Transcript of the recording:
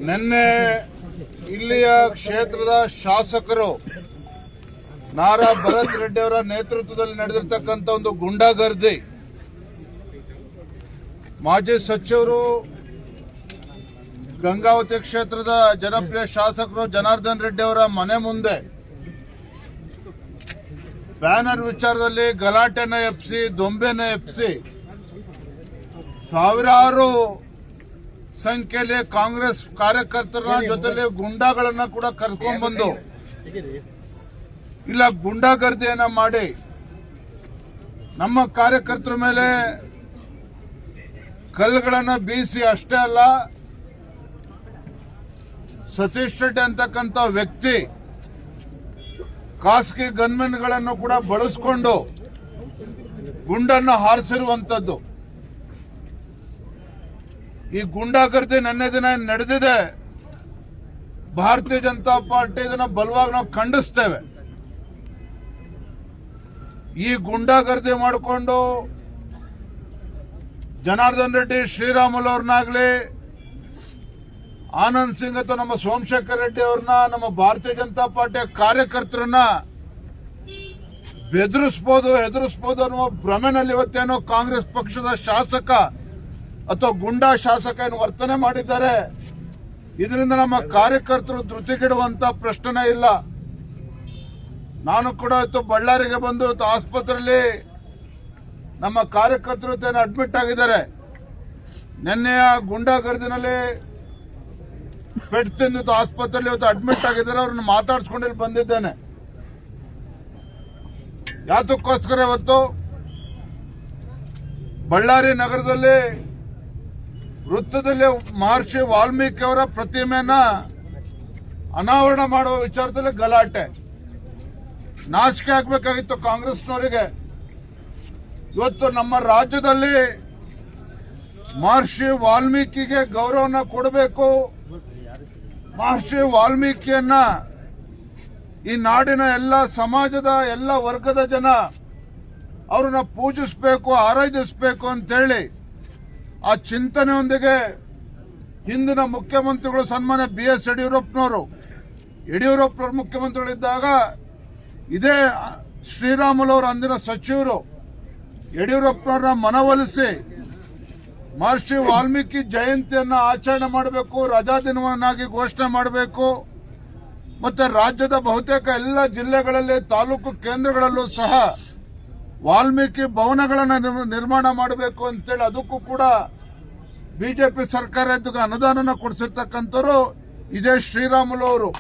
ನಿನ್ನೆ ಇಲ್ಲಿಯ ಕ್ಷೇತ್ರದ ಶಾಸಕರು ನಾರಾ ಭರತ್ ರೆಡ್ಡಿ ಅವರ ನೇತೃತ್ವದಲ್ಲಿ ನಡೆದಿರ್ತಕ್ಕಂಥ ಒಂದು ಗುಂಡಾಗರ್ದಿ, ಮಾಜಿ ಸಚಿವರು ಗಂಗಾವತಿ ಕ್ಷೇತ್ರದ ಜನಪ್ರಿಯ ಶಾಸಕರು ಜನಾರ್ದನ್ ರೆಡ್ಡಿ ಅವರ ಮನೆ ಮುಂದೆ ಬ್ಯಾನರ್ ವಿಚಾರದಲ್ಲಿ ಗಲಾಟೆನ ಎಬ್ಬಿಸಿ, ದೊಂಬೆನ ಎಬ್ಬಿಸಿ ಸಾವಿರಾರು ಸಂಖ್ಯೆಯಲ್ಲಿ ಕಾಂಗ್ರೆಸ್ ಕಾರ್ಯಕರ್ತರ ಜೊತೆಲಿ ಗುಂಡಾಗಳನ್ನ ಕೂಡ ಕರ್ಕೊಂಡ್ ಬಂದು ಇಲ್ಲ ಗುಂಡಾಗರ್ದಿಯನ್ನ ಮಾಡಿ ನಮ್ಮ ಕಾರ್ಯಕರ್ತರ ಮೇಲೆ ಕಲ್ಲುಗಳನ್ನ ಬೀಸಿ, ಅಷ್ಟೇ ಅಲ್ಲ ಸತೀಶ್ ರೆಡ್ಡಿ ಅಂತಕ್ಕಂಥ ವ್ಯಕ್ತಿ ಖಾಸಗಿ ಗನ್ಮೆನ್ಗಳನ್ನು ಕೂಡ ಬಳಸಿಕೊಂಡು ಗುಂಡನ್ನು ಹಾರಿಸಿರುವಂತದ್ದು. ಈ ಗುಂಡಾಗರ್ದಿ ನಿನ್ನೆ ದಿನ ನಡೆದಿದೆ. ಭಾರತೀಯ ಜನತಾ ಪಾರ್ಟಿ ಇದನ್ನ ಬಲವಾಗಿ ನಾವು ಖಂಡಿಸ್ತೇವೆ. ಈ ಗುಂಡಾಗರ್ದಿ ಮಾಡಿಕೊಂಡು ಜನಾರ್ದನ್ ರೆಡ್ಡಿ, ಶ್ರೀರಾಮುಲು ಅವ್ರನ್ನಾಗ್ಲಿ, ಆನಂದ್ ಸಿಂಗ್ ಅಥವಾ ನಮ್ಮ ಸೋಮಶೇಖರ್ ರೆಡ್ಡಿ ಅವ್ರನ್ನ, ನಮ್ಮ ಭಾರತೀಯ ಜನತಾ ಪಾರ್ಟಿಯ ಕಾರ್ಯಕರ್ತರನ್ನ ಹೆದರಿಸಬಹುದು ಅನ್ನುವ ಭ್ರಮೆನಲ್ಲಿ ಇವತ್ತೇನೋ ಕಾಂಗ್ರೆಸ್ ಪಕ್ಷದ ಶಾಸಕ ಅಥವಾ ಗುಂಡಾ ಶಾಸಕ ಏನು ವರ್ತನೆ ಮಾಡಿದ್ದಾರೆ. ಇದರಿಂದ ನಮ್ಮ ಕಾರ್ಯಕರ್ತರು ಧೃತಿಗೆಡುವಂತ ಪ್ರಶ್ನೆ ಇಲ್ಲ. ನಾನು ಕೂಡ ಇವತ್ತು ಬಳ್ಳಾರಿಗೆ ಬಂದು ಆಸ್ಪತ್ರೆಯಲ್ಲಿ ನಮ್ಮ ಕಾರ್ಯಕರ್ತರು ಅಡ್ಮಿಟ್ ಆಗಿದ್ದಾರೆ. ನಿನ್ನೆಯ ಗುಂಡಾಗರ್ದಿನಲ್ಲಿ ಪೆಟ್ಟು ತಿಂದು ಆಸ್ಪತ್ರೆಯಲ್ಲಿ ಇವತ್ತು ಅಡ್ಮಿಟ್ ಆಗಿದ್ದಾರೆ. ಅವ್ರನ್ನ ಮಾತಾಡ್ಸ್ಕೊಂಡು ಇಲ್ಲಿ ಬಂದಿದ್ದೇನೆ. ಯಾತಕ್ಕೋಸ್ಕರ ಇವತ್ತು ಬಳ್ಳಾರಿ ನಗರದಲ್ಲಿ ವೃತ್ತದಲ್ಲಿ ಮಹರ್ಷಿ ವಾಲ್ಮೀಕಿ ಅವರ ಪ್ರತಿಮೆಯನ್ನ ಅನಾವರಣ ಮಾಡುವ ವಿಚಾರದಲ್ಲಿ ಗಲಾಟೆ. ನಾಚಿಕೆ ಆಗ್ಬೇಕಾಗಿತ್ತು ಕಾಂಗ್ರೆಸ್ನವರಿಗೆ. ಇವತ್ತು ನಮ್ಮ ರಾಜ್ಯದಲ್ಲಿ ಮಹರ್ಷಿ ವಾಲ್ಮೀಕಿಗೆ ಗೌರವನ ಕೊಡಬೇಕು. ಮಹರ್ಷಿ ವಾಲ್ಮೀಕಿಯನ್ನ ಈ ನಾಡಿನ ಎಲ್ಲ ಸಮಾಜದ ಎಲ್ಲ ವರ್ಗದ ಜನ ಅವ್ರನ್ನ ಪೂಜಿಸಬೇಕು, ಆರಾಧಿಸಬೇಕು ಅಂತೇಳಿ ಆ ಚಿಂತನೆಯೊಂದಿಗೆ ಹಿಂದಿನ ಮುಖ್ಯಮಂತ್ರಿಗಳು ಸನ್ಮಾನ್ಯ BS ಯಡಿಯೂರಪ್ಪನವರು ಮುಖ್ಯಮಂತ್ರಿಗಳಿದ್ದಾಗ ಇದೇ ಶ್ರೀರಾಮುಲು ಅವರು ಅಂದಿನ ಸಚಿವರು ಯಡಿಯೂರಪ್ಪನವ್ರನ್ನ ಮನವೊಲಿಸಿ ಮಹರ್ಷಿ ವಾಲ್ಮೀಕಿ ಜಯಂತಿಯನ್ನ ಆಚರಣೆ ಮಾಡಬೇಕು, ರಜಾ ದಿನವನ್ನಾಗಿ ಘೋಷಣೆ ಮಾಡಬೇಕು, ಮತ್ತೆ ರಾಜ್ಯದ ಬಹುತೇಕ ಎಲ್ಲ ಜಿಲ್ಲೆಗಳಲ್ಲಿ ತಾಲೂಕು ಕೇಂದ್ರಗಳಲ್ಲೂ ಸಹ ವಾಲ್ಮೀಕಿ ಭವನಗಳನ್ನು ನಿರ್ಮಾಣ ಮಾಡಬೇಕು ಅಂತೇಳಿ ಅದಕ್ಕೂ ಕೂಡ ಬಿಜೆಪಿ ಸರ್ಕಾರ ಅನುದಾನ ಕೊಡಿಸಿರ್ತಕ್ಕಂಥವ್ರು ಇದೇ ಶ್ರೀರಾಮುಲು ಅವರು.